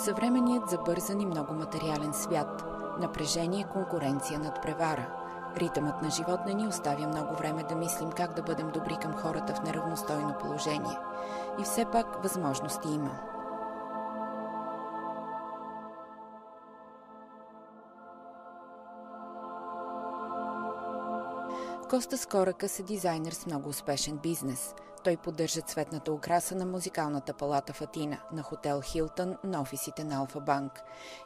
Съвременният забързан и много материален свят. Напрежение, конкуренция, надпревара. Ритъмът на живот не ни оставя много време да мислим как да бъдем добри към хората в неравностойно положение. И все пак възможности има. Коста Скоракас е дизайнер с много успешен бизнес. Той поддържа цветната украса на музикалната палата в Атина, на хотел Хилтън, на офисите на Алфа Банк.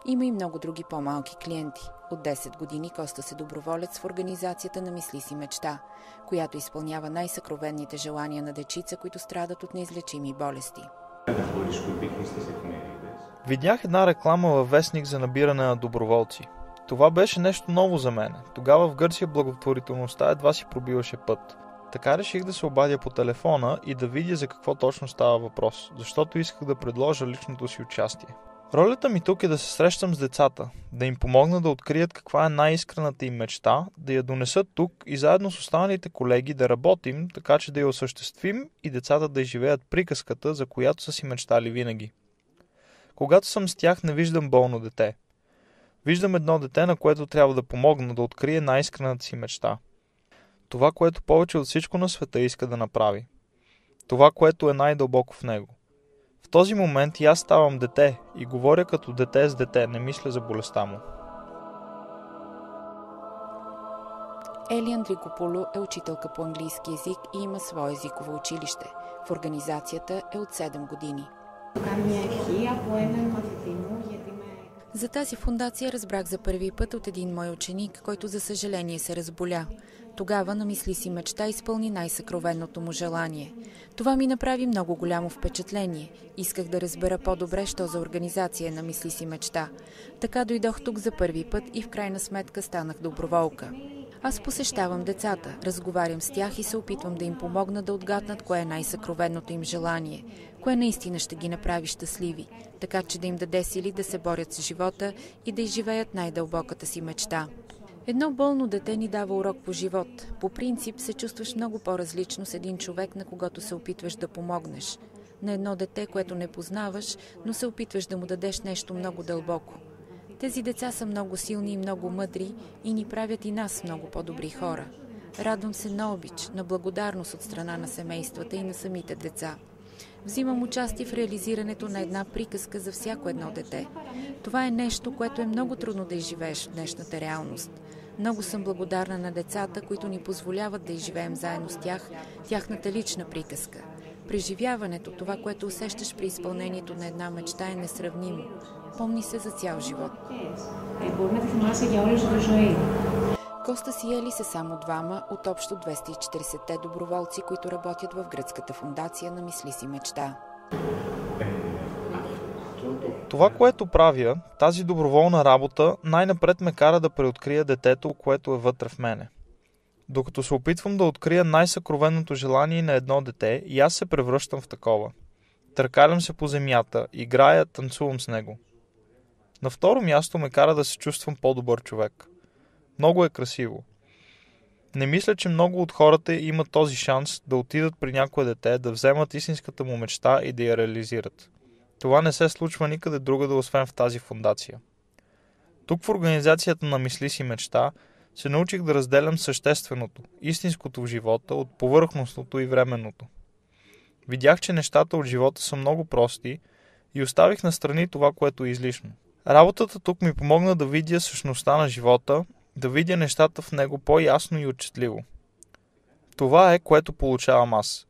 Има и много други по-малки клиенти. От 10 години Коста се доброволец в организацията на Мисли си мечта, която изпълнява най-съкровенните желания на дечица, които страдат от неизлечими болести. Видях една реклама във вестник за набиране на доброволци. Това беше нещо ново за мен. Тогава в Гърция благотворителността едва си пробиваше път. Така реших да се обадя по телефона и да видя за какво точно става въпрос, защото исках да предложа личното си участие. Ролята ми тук е да се срещам с децата, да им помогна да открият каква е най-искрената им мечта, да я донесат тук и заедно с останалите колеги да работим, така че да я осъществим и децата да изживеят приказката, за която са си мечтали винаги. Когато съм с тях, не виждам болно дете. Виждам едно дете, на което трябва да помогна да открие най-искрената си мечта. Това, което повече от всичко на света иска да направи. Това, което е най-дълбоко в него. В този момент и аз ставам дете и говоря като дете с дете, не мисля за болестта му. Ели Андрикополу е учителка по английски език и има свое езиково училище. В организацията е от 7 години. За тази фундация разбрах за първи път от един мой ученик, който за съжаление се разболя. Тогава на Мисли си мечта изпълни най-съкровенното му желание. Това ми направи много голямо впечатление. Исках да разбера по-добре, що за организация на Мисли си мечта. Така дойдох тук за първи път и в крайна сметка станах доброволка. Аз посещавам децата, разговарям с тях и се опитвам да им помогна да отгаднат кое е най-съкровенното им желание, кое наистина ще ги направи щастливи, така че да им даде сили да се борят с живота и да изживеят най-дълбоката си мечта. Едно болно дете ни дава урок по живот. По принцип се чувстваш много по-различно с един човек, на когото се опитваш да помогнеш. На едно дете, което не познаваш, но се опитваш да му дадеш нещо много дълбоко. Тези деца са много силни и много мъдри и ни правят и нас много по-добри хора. Радвам се на обич, на благодарност от страна на семействата и на самите деца. Взимам участие в реализирането на една приказка за всяко едно дете. Това е нещо, което е много трудно да изживееш в днешната реалност. Много съм благодарна на децата, които ни позволяват да изживеем заедно с тях тяхната лична приказка. Преживяването, това, което усещаш при изпълнението на една мечта, е несравнимо. Помни се за цял живот. Коста и Ели са само двама от общо 240-те доброволци, които работят в гръцката фундация на Мисли си мечта. Това, което правя, тази доброволна работа, най-напред ме кара да преоткрия детето, което е вътре в мене. Докато се опитвам да открия най-съкровенното желание на едно дете, и аз се превръщам в такова. Търкалям се по земята, играя, танцувам с него. На второ място ме кара да се чувствам по-добър човек. Много е красиво. Не мисля, че много от хората имат този шанс да отидат при някое дете, да вземат истинската му мечта и да я реализират. Това не се случва никъде другаде, освен в тази фундация. Тук в организацията на Мисли си мечта се научих да разделям същественото, истинското в живота от повърхностното и временното. Видях, че нещата от живота са много прости и оставих настрани това, което е излишно. Работата тук ми помогна да видя същността на живота, да видя нещата в него по-ясно и отчетливо. Това е, което получавам аз.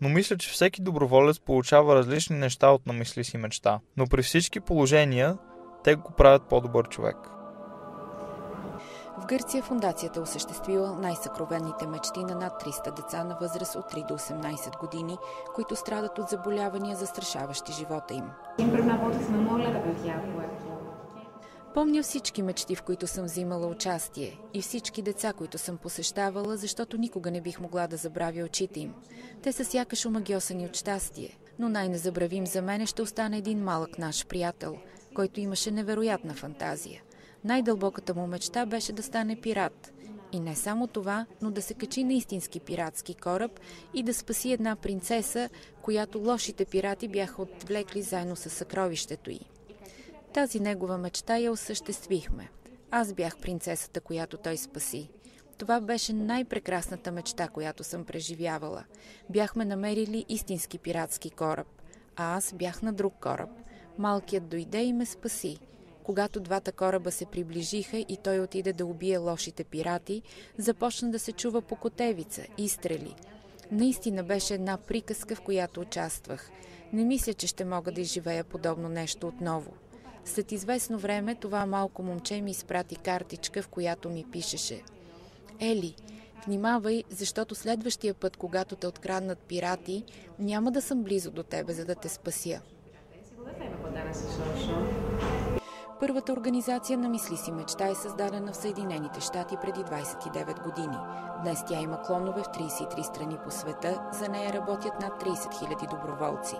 Но мисля, че всеки доброволец получава различни неща от намисли си мечта. Но при всички положения, те го правят по-добър човек. В Гърция фундацията е осъществила най-съкровенните мечти на над 300 деца на възраст от 3 до 18 години, които страдат от заболявания, застрашаващи живота им. Помня всички мечти, в които съм взимала участие, и всички деца, които съм посещавала, защото никога не бих могла да забравя очите им. Те са сякаш омагьосани от щастие, но най-незабравим за мене ще остане един малък наш приятел, който имаше невероятна фантазия. Най-дълбоката му мечта беше да стане пират. И не само това, но да се качи на истински пиратски кораб и да спаси една принцеса, която лошите пирати бяха отвлекли заедно с съкровището й. Тази негова мечта я осъществихме. Аз бях принцесата, която той спаси. Това беше най-прекрасната мечта, която съм преживявала. Бяхме намерили истински пиратски кораб, а аз бях на друг кораб. Малкият дойде и ме спаси. Когато двата кораба се приближиха и той отиде да убие лошите пирати, започна да се чува покотевица, изстрели. Наистина беше една приказка, в която участвах. Не мисля, че ще мога да изживея подобно нещо отново. След известно време това малко момче ми изпрати картичка, в която ми пишеше: Ели, внимавай, защото следващия път, когато те откраднат пирати, няма да съм близо до тебе, за да те спася. Първата организация на Мисли си мечта е създадена в Съединените щати преди 29 години. Днес тя има клонове в 33 страни по света. За нея работят над 30 000 доброволци,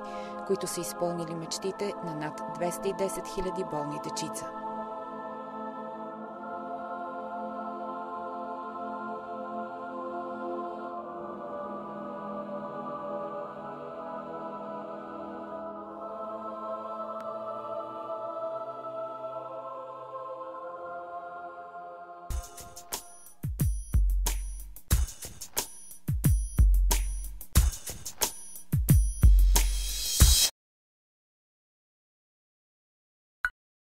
които са изпълнили мечтите на над 210 000 болни дечица.